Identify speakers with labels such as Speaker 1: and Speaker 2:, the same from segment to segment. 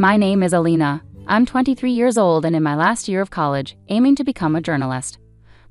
Speaker 1: My name is Alina. I'm 23 years old and in my last year of college, aiming to become a journalist.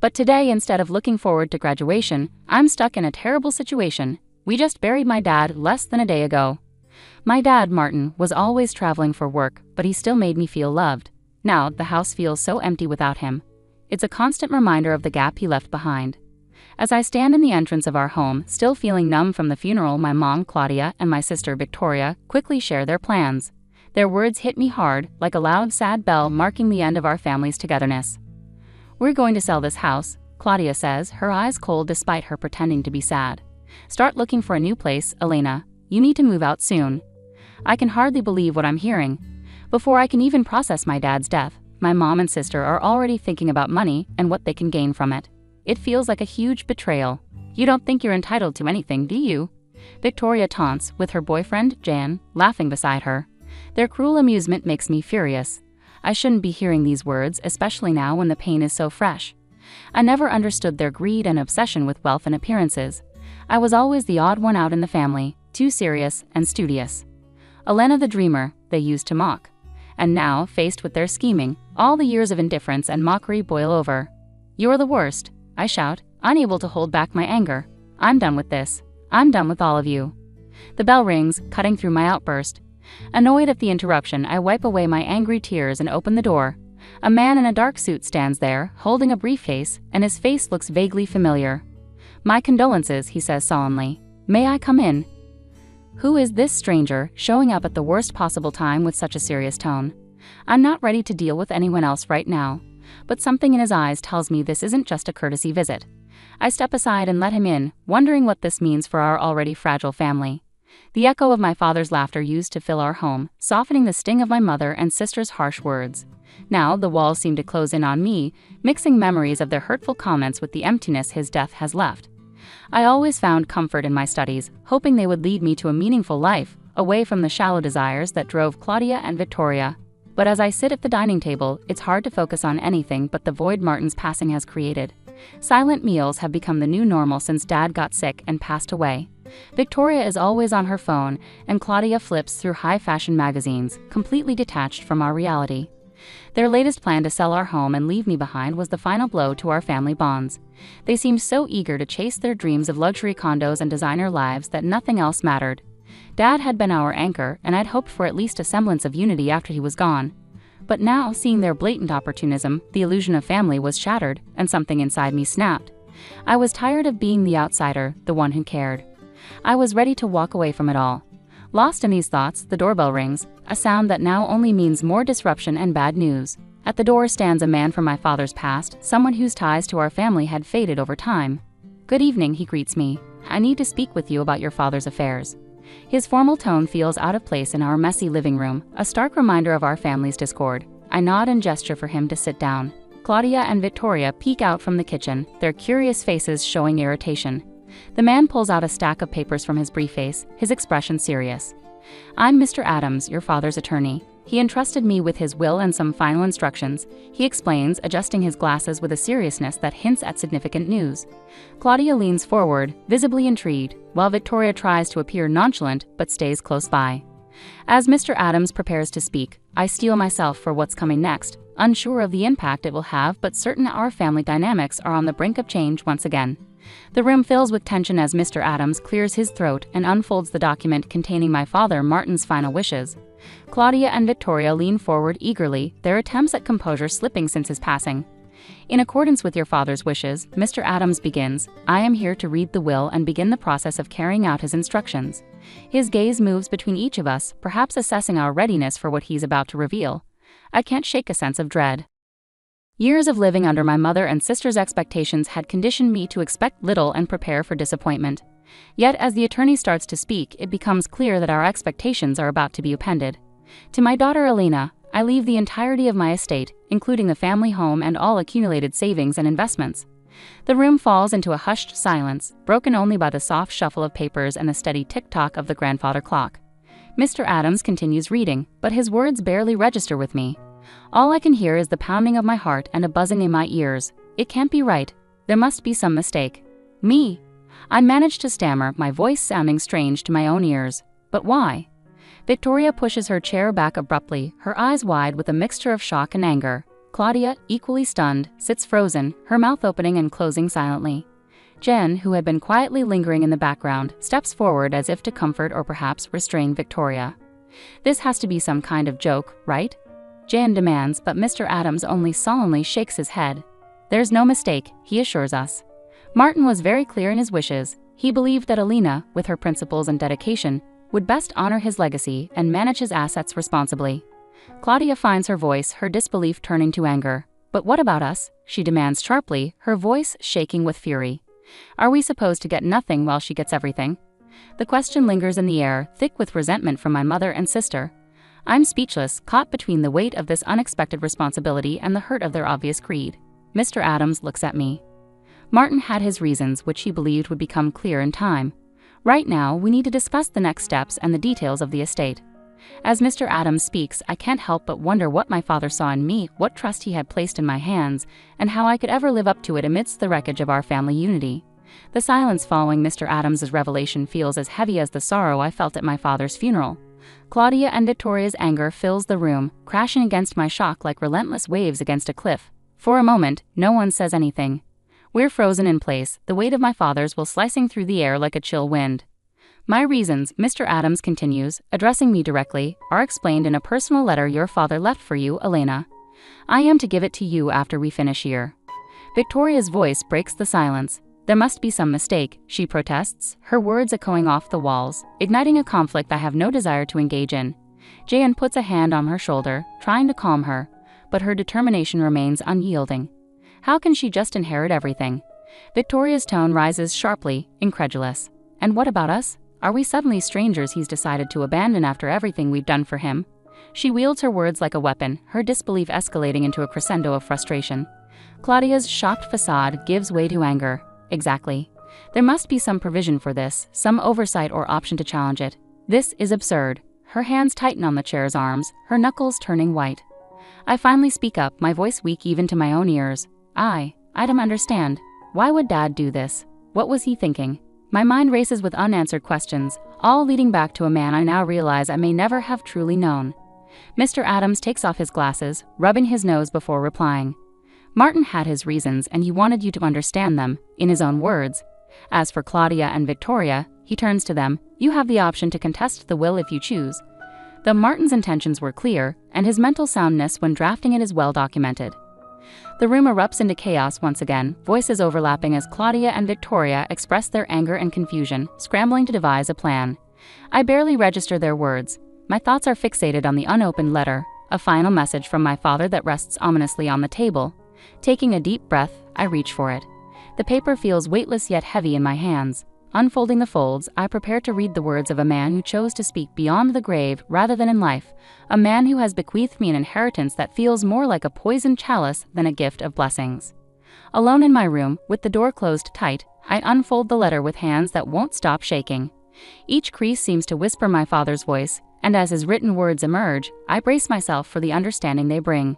Speaker 1: But today, instead of looking forward to graduation, I'm stuck in a terrible situation. We just buried my dad less than a day ago. My dad, Martin, was always traveling for work, but he still made me feel loved. Now, the house feels so empty without him. It's a constant reminder of the gap he left behind. As I stand in the entrance of our home, still feeling numb from the funeral, my mom, Claudia, and my sister, Victoria, quickly share their plans. Their words hit me hard, like a loud, sad bell marking the end of our family's togetherness. "We're going to sell this house," Claudia says, her eyes cold despite her pretending to be sad. "Start looking for a new place, Elena. You need to move out soon." I can hardly believe what I'm hearing. Before I can even process my dad's death, my mom and sister are already thinking about money and what they can gain from it. It feels like a huge betrayal. "You don't think you're entitled to anything, do you?" Victoria taunts, with her boyfriend, Jan, laughing beside her. Their cruel amusement makes me furious. I shouldn't be hearing these words, especially now when the pain is so fresh. I never understood their greed and obsession with wealth and appearances. I was always the odd one out in the family, too serious and studious. Elena the dreamer, they used to mock. And now, faced with their scheming, all the years of indifference and mockery boil over. "You're the worst," I shout, unable to hold back my anger. "I'm done with this. I'm done with all of you." The bell rings, cutting through my outburst. Annoyed at the interruption, I wipe away my angry tears and open the door. A man in a dark suit stands there, holding a briefcase, and his face looks vaguely familiar. "My condolences," he says solemnly. "May I come in?" Who is this stranger, showing up at the worst possible time with such a serious tone? I'm not ready to deal with anyone else right now, but something in his eyes tells me this isn't just a courtesy visit. I step aside and let him in, wondering what this means for our already fragile family. The echo of my father's laughter used to fill our home, softening the sting of my mother and sister's harsh words. Now, the walls seem to close in on me, mixing memories of their hurtful comments with the emptiness his death has left. I always found comfort in my studies, hoping they would lead me to a meaningful life, away from the shallow desires that drove Claudia and Victoria. But as I sit at the dining table, it's hard to focus on anything but the void Martin's passing has created. Silent meals have become the new normal since Dad got sick and passed away. Victoria is always on her phone, and Claudia flips through high-fashion magazines, completely detached from our reality. Their latest plan to sell our home and leave me behind was the final blow to our family bonds. They seemed so eager to chase their dreams of luxury condos and designer lives that nothing else mattered. Dad had been our anchor, and I'd hoped for at least a semblance of unity after he was gone. But now, seeing their blatant opportunism, the illusion of family was shattered, and something inside me snapped. I was tired of being the outsider, the one who cared. I was ready to walk away from it all. Lost in these thoughts, the doorbell rings, a sound that now only means more disruption and bad news. At the door stands a man from my father's past, someone whose ties to our family had faded over time. "Good evening," he greets me. "I need to speak with you about your father's affairs." His formal tone feels out of place in our messy living room, a stark reminder of our family's discord. I nod and gesture for him to sit down. Claudia and Victoria peek out from the kitchen, their curious faces showing irritation. The man pulls out a stack of papers from his briefcase, his expression serious. "I'm Mr. Adams, your father's attorney. He entrusted me with his will and some final instructions," he explains, adjusting his glasses with a seriousness that hints at significant news. Claudia leans forward, visibly intrigued, while Victoria tries to appear nonchalant but stays close by. As Mr. Adams prepares to speak, I steel myself for what's coming next, unsure of the impact it will have but certain our family dynamics are on the brink of change once again. The room fills with tension as Mr. Adams clears his throat and unfolds the document containing my father Martin's final wishes. Claudia and Victoria lean forward eagerly, their attempts at composure slipping since his passing. "In accordance with your father's wishes," Mr. Adams begins, "I am here to read the will and begin the process of carrying out his instructions." His gaze moves between each of us, perhaps assessing our readiness for what he's about to reveal. I can't shake a sense of dread. Years of living under my mother and sister's expectations had conditioned me to expect little and prepare for disappointment. Yet as the attorney starts to speak, it becomes clear that our expectations are about to be upended. To my daughter Elena, I leave the entirety of my estate, including the family home and all accumulated savings and investments. The room falls into a hushed silence, broken only by the soft shuffle of papers and the steady tick-tock of the grandfather clock. Mr. Adams continues reading, but his words barely register with me. All I can hear is the pounding of my heart and a buzzing in my ears. It can't be right. There must be some mistake. Me? I managed to stammer, my voice sounding strange to my own ears. But why? Victoria pushes her chair back abruptly, her eyes wide with a mixture of shock and anger. Claudia, equally stunned, sits frozen, her mouth opening and closing silently. Jen, who had been quietly lingering in the background, steps forward as if to comfort or perhaps restrain Victoria. "This has to be some kind of joke, right?" Jen demands, but Mr. Adams only sullenly shakes his head. "There's no mistake," he assures us. Martin was very clear in his wishes. He believed that Alina, with her principles and dedication, would best honor his legacy and manage his assets responsibly. Claudia finds her voice, her disbelief turning to anger. "But what about us?" she demands sharply, her voice shaking with fury. "Are we supposed to get nothing while she gets everything?" The question lingers in the air, thick with resentment from my mother and sister. I'm speechless, caught between the weight of this unexpected responsibility and the hurt of their obvious greed. Mr. Adams looks at me. Martin had his reasons, which he believed would become clear in time. Right now, we need to discuss the next steps and the details of the estate. As Mr. Adams speaks, I can't help but wonder what my father saw in me, what trust he had placed in my hands, and how I could ever live up to it amidst the wreckage of our family unity. The silence following Mr. Adams's revelation feels as heavy as the sorrow I felt at my father's funeral. Claudia and Victoria's anger fills the room, crashing against my shock like relentless waves against a cliff. For a moment, no one says anything. We're frozen in place, the weight of my father's will slicing through the air like a chill wind. "My reasons," Mr. Adams continues, addressing me directly, "are explained in a personal letter your father left for you, Elena. I am to give it to you after we finish here." Victoria's voice breaks the silence. "There must be some mistake," she protests, her words echoing off the walls, igniting a conflict I have no desire to engage in. Jan puts a hand on her shoulder, trying to calm her, but her determination remains unyielding. How can she just inherit everything? Victoria's tone rises sharply, incredulous. "And what about us? Are we suddenly strangers he's decided to abandon after everything we've done for him?" She wields her words like a weapon, her disbelief escalating into a crescendo of frustration. Claudia's shocked facade gives way to anger. "Exactly. There must be some provision for this, some oversight or option to challenge it. This is absurd." Her hands tighten on the chair's arms, her knuckles turning white. I finally speak up, my voice weak even to my own ears. I don't understand. Why would Dad do this? What was he thinking?" My mind races with unanswered questions, all leading back to a man I now realize I may never have truly known. Mr. Adams takes off his glasses, rubbing his nose before replying. "Martin had his reasons and he wanted you to understand them, in his own words. As for Claudia and Victoria," he turns to them, "you have the option to contest the will if you choose." Though Martin's intentions were clear, and his mental soundness when drafting it is well documented. The room erupts into chaos once again, voices overlapping as Claudia and Victoria express their anger and confusion, scrambling to devise a plan. I barely register their words. My thoughts are fixated on the unopened letter, a final message from my father that rests ominously on the table. Taking a deep breath, I reach for it. The paper feels weightless yet heavy in my hands. Unfolding the folds, I prepare to read the words of a man who chose to speak beyond the grave rather than in life, a man who has bequeathed me an inheritance that feels more like a poisoned chalice than a gift of blessings. Alone in my room, with the door closed tight, I unfold the letter with hands that won't stop shaking. Each crease seems to whisper my father's voice, and as his written words emerge, I brace myself for the understanding they bring.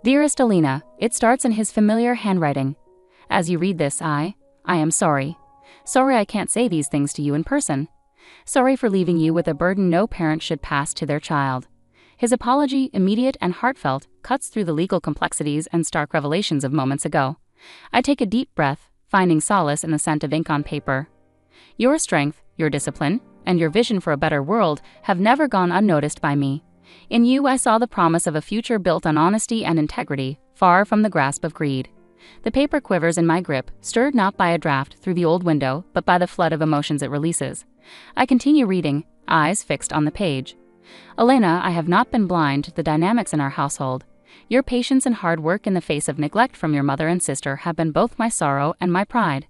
Speaker 1: "Dearest Alina," it starts in his familiar handwriting. "As you read this, I am sorry. Sorry I can't say these things to you in person. Sorry for leaving you with a burden no parent should pass to their child." His apology, immediate and heartfelt, cuts through the legal complexities and stark revelations of moments ago. I take a deep breath, finding solace in the scent of ink on paper. "Your strength, your discipline, and your vision for a better world have never gone unnoticed by me. In you I saw the promise of a future built on honesty and integrity, far from the grasp of greed." The paper quivers in my grip, stirred not by a draft through the old window, but by the flood of emotions it releases. I continue reading, eyes fixed on the page. "Elena, I have not been blind to the dynamics in our household. Your patience and hard work in the face of neglect from your mother and sister have been both my sorrow and my pride.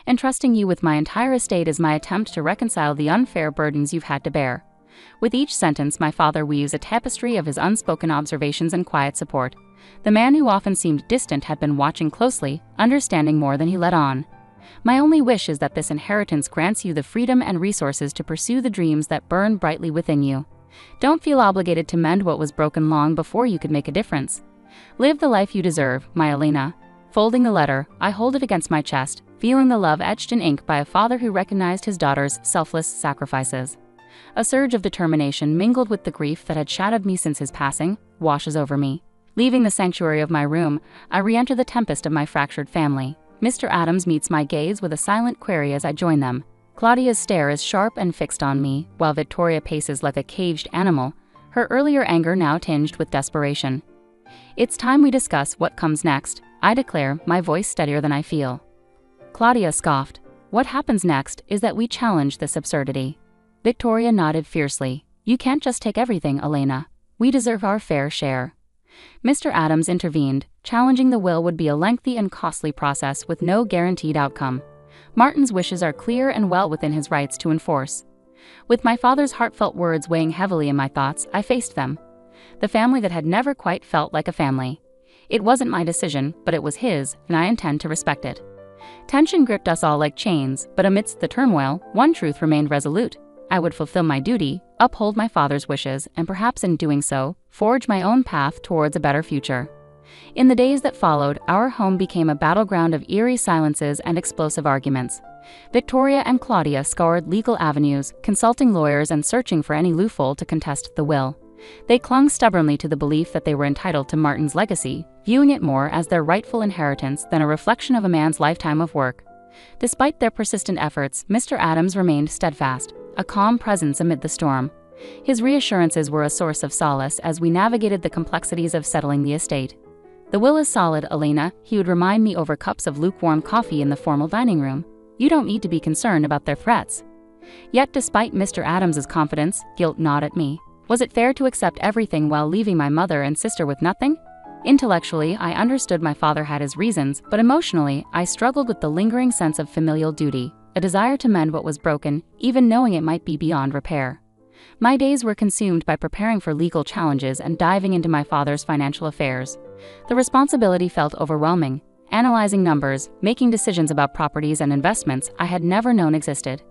Speaker 1: Entrusting you with my entire estate is my attempt to reconcile the unfair burdens you've had to bear." With each sentence, my father weaves a tapestry of his unspoken observations and quiet support. The man who often seemed distant had been watching closely, understanding more than he let on. "My only wish is that this inheritance grants you the freedom and resources to pursue the dreams that burn brightly within you. Don't feel obligated to mend what was broken long before you could make a difference. Live the life you deserve, my Elena." Folding the letter, I hold it against my chest, feeling the love etched in ink by a father who recognized his daughter's selfless sacrifices. A surge of determination mingled with the grief that had shadowed me since his passing washes over me. Leaving the sanctuary of my room, I re-enter the tempest of my fractured family. Mr. Adams meets my gaze with a silent query as I join them. Claudia's stare is sharp and fixed on me, while Victoria paces like a caged animal, her earlier anger now tinged with desperation. "It's time we discuss what comes next," I declare, my voice steadier than I feel. Claudia scoffed. "What happens next is that we challenge this absurdity." Victoria nodded fiercely. "You can't just take everything, Elena. We deserve our fair share." Mr. Adams intervened. Challenging the will would be a lengthy and costly process with no guaranteed outcome. Martin's wishes are clear and well within his rights to enforce. With my father's heartfelt words weighing heavily in my thoughts, I faced them. The family that had never quite felt like a family. It wasn't my decision, but it was his, and I intend to respect it. Tension gripped us all like chains, but amidst the turmoil, one truth remained resolute. I would fulfill my duty, uphold my father's wishes, and perhaps in doing so, forge my own path towards a better future. In the days that followed, our home became a battleground of eerie silences and explosive arguments. Victoria and Claudia scoured legal avenues, consulting lawyers and searching for any loophole to contest the will. They clung stubbornly to the belief that they were entitled to Martin's legacy, viewing it more as their rightful inheritance than a reflection of a man's lifetime of work. Despite their persistent efforts, Mr. Adams remained steadfast, a calm presence amid the storm. His reassurances were a source of solace as we navigated the complexities of settling the estate. "The will is solid, Elena," he would remind me over cups of lukewarm coffee in the formal dining room. "You don't need to be concerned about their threats." Yet despite Mr. Adams's confidence, guilt gnawed at me. Was it fair to accept everything while leaving my mother and sister with nothing? Intellectually, I understood my father had his reasons, but emotionally, I struggled with the lingering sense of familial duty, a desire to mend what was broken, even knowing it might be beyond repair. My days were consumed by preparing for legal challenges and diving into my father's financial affairs. The responsibility felt overwhelming, analyzing numbers, making decisions about properties and investments I had never known existed.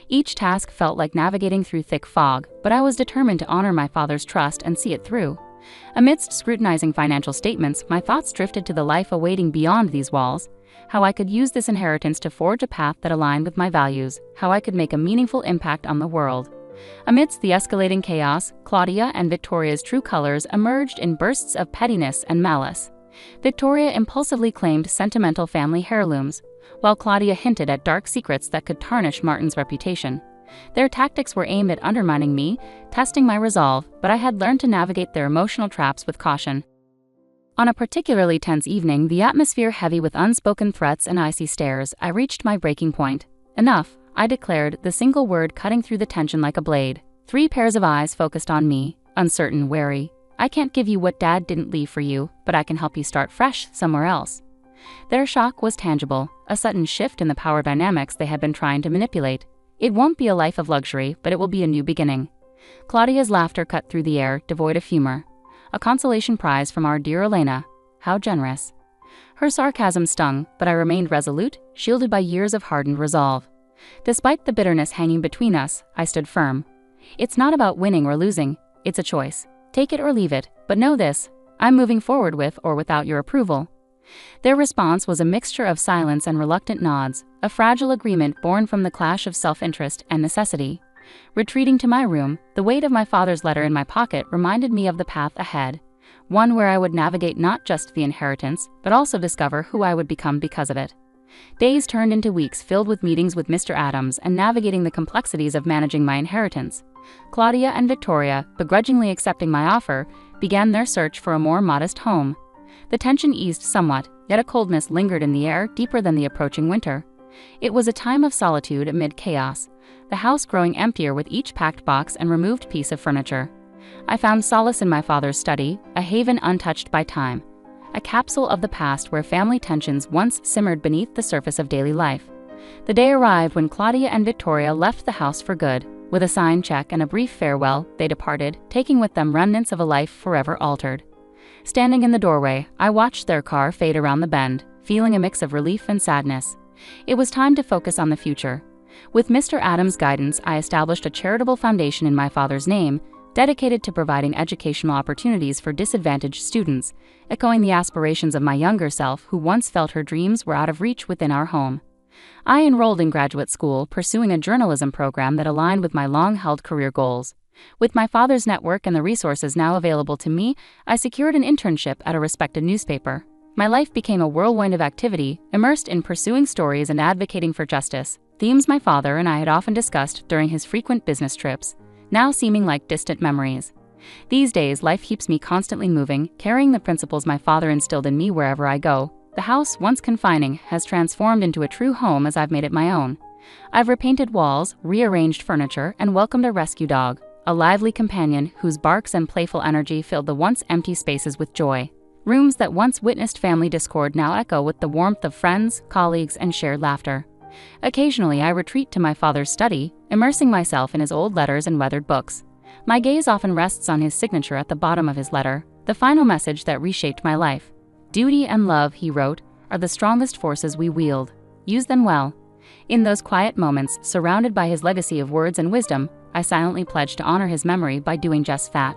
Speaker 1: Each task felt like navigating through thick fog, but I was determined to honor my father's trust and see it through. Amidst scrutinizing financial statements, my thoughts drifted to the life awaiting beyond these walls, how I could use this inheritance to forge a path that aligned with my values, how I could make a meaningful impact on the world. Amidst the escalating chaos, Claudia and Victoria's true colors emerged in bursts of pettiness and malice. Victoria impulsively claimed sentimental family heirlooms, while Claudia hinted at dark secrets that could tarnish Martin's reputation. Their tactics were aimed at undermining me, testing my resolve, but I had learned to navigate their emotional traps with caution. On a particularly tense evening, the atmosphere heavy with unspoken threats and icy stares, I reached my breaking point. "Enough," I declared, the single word cutting through the tension like a blade. 3 pairs of eyes focused on me, uncertain, wary. "I can't give you what Dad didn't leave for you, but I can help you start fresh somewhere else." Their shock was tangible, a sudden shift in the power dynamics they had been trying to manipulate. "It won't be a life of luxury, but it will be a new beginning." Claudia's laughter cut through the air, devoid of humor. "A consolation prize from our dear Elena. How generous." Her sarcasm stung, but I remained resolute, shielded by years of hardened resolve. Despite the bitterness hanging between us, I stood firm. "It's not about winning or losing, it's a choice. Take it or leave it, but know this, I'm moving forward with or without your approval." Their response was a mixture of silence and reluctant nods, a fragile agreement born from the clash of self-interest and necessity. Retreating to my room, the weight of my father's letter in my pocket reminded me of the path ahead, one where I would navigate not just the inheritance, but also discover who I would become because of it. Days turned into weeks filled with meetings with Mr. Adams and navigating the complexities of managing my inheritance. Claudia and Victoria, begrudgingly accepting my offer, began their search for a more modest home. The tension eased somewhat, yet a coldness lingered in the air deeper than the approaching winter. It was a time of solitude amid chaos, the house growing emptier with each packed box and removed piece of furniture. I found solace in my father's study, a haven untouched by time, a capsule of the past where family tensions once simmered beneath the surface of daily life. The day arrived when Claudia and Victoria left the house for good. With a signed check and a brief farewell, they departed, taking with them remnants of a life forever altered. Standing in the doorway, I watched their car fade around the bend, feeling a mix of relief and sadness. It was time to focus on the future. With Mr. Adams' guidance, I established a charitable foundation in my father's name, dedicated to providing educational opportunities for disadvantaged students, echoing the aspirations of my younger self who once felt her dreams were out of reach within our home. I enrolled in graduate school, pursuing a journalism program that aligned with my long-held career goals. With my father's network and the resources now available to me, I secured an internship at a respected newspaper. My life became a whirlwind of activity, immersed in pursuing stories and advocating for justice, themes my father and I had often discussed during his frequent business trips, now seeming like distant memories. These days, life keeps me constantly moving, carrying the principles my father instilled in me wherever I go. The house, once confining, has transformed into a true home as I've made it my own. I've repainted walls, rearranged furniture, and welcomed a rescue dog, a lively companion whose barks and playful energy filled the once empty spaces with joy. Rooms that once witnessed family discord now echo with the warmth of friends, colleagues, and shared laughter. Occasionally, I retreat to my father's study, immersing myself in his old letters and weathered books. My gaze often rests on his signature at the bottom of his letter, the final message that reshaped my life. "Duty and love," he wrote, "are the strongest forces we wield. Use them well." In those quiet moments, surrounded by his legacy of words and wisdom, I silently pledged to honor his memory by doing just that.